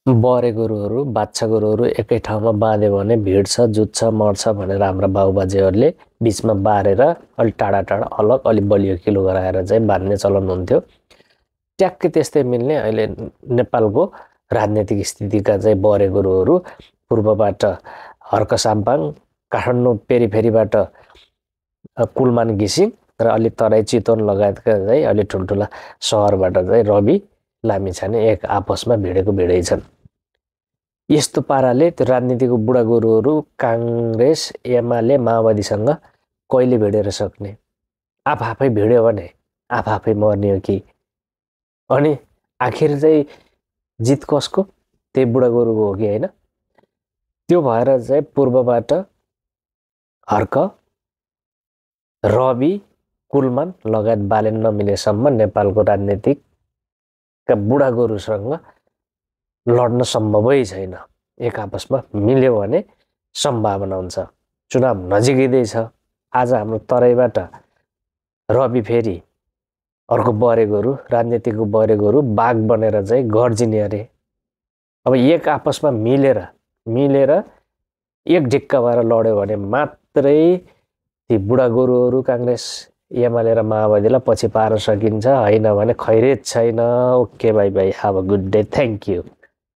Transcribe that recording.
बरे गोरुहरू बाछा गोरुहरू एकै ठाउँमा बाँध्यो भने भिड्छ जुत्छ मर्छ भनेर हाम्रा बाबुबाजेहरूले बिचमा बारेर अलि टाढा टाढा अलग अलि बलियो किलो गराएर चाहिँ बाँध्ने चलन हुन्थ्यो। ट्याक्कै त्यस्तै मिल्ने अहिले नेपालको राजनीतिक स्थितिका चाहिँ बरे गोरुहरू पूर्वबाट हर्क साम्पाङ, काठमाडौँ पेरिफेरीबाट कुलमान घिसिङ र अलि तराई चितवन लगायतका चाहिँ अलि ठुल्ठुला सहरबाट चाहिँ रवि लामिछाने एक आपसमा भिडेको भिडै छन्। यस्तो पाराले त्यो राजनीतिको बुढा गोरुहरू काङ्ग्रेस एमाले माओवादीसँग कहिले भिडेर सक्ने? आफै भिड्यो भने आफै मर्ने हो कि? अनि आखिर चाहिँ जित कसको? त्यही बुढा गोरुको हो कि होइन? त्यो भएर चाहिँ पूर्वबाट हर्क, रवि, कुलमान लगायत बालेन नमिलेसम्म नेपालको राजनीतिकका बुढा गोरुसँग लड्न सम्भवै छैन। एक आपसमा मिल्यो भने सम्भावना हुन्छ। चुनाव नजिकै छ। आज हाम्रो तराईबाट रवि फेरि अर्को बरे गोरु, राजनीतिको बरे गोरु बाघ बनेर चाहिँ गर्जिने अरे। अब एक आपसमा मिलेर एक ढिक्का भएर लड्यो भने मात्रै ती बुढा गोरुहरू काङ्ग्रेस एमाले र माओवादीलाई पछि पार्न सकिन्छ, होइन भने खैरेत छैन। Okay by by, हाभ a good day, thank you.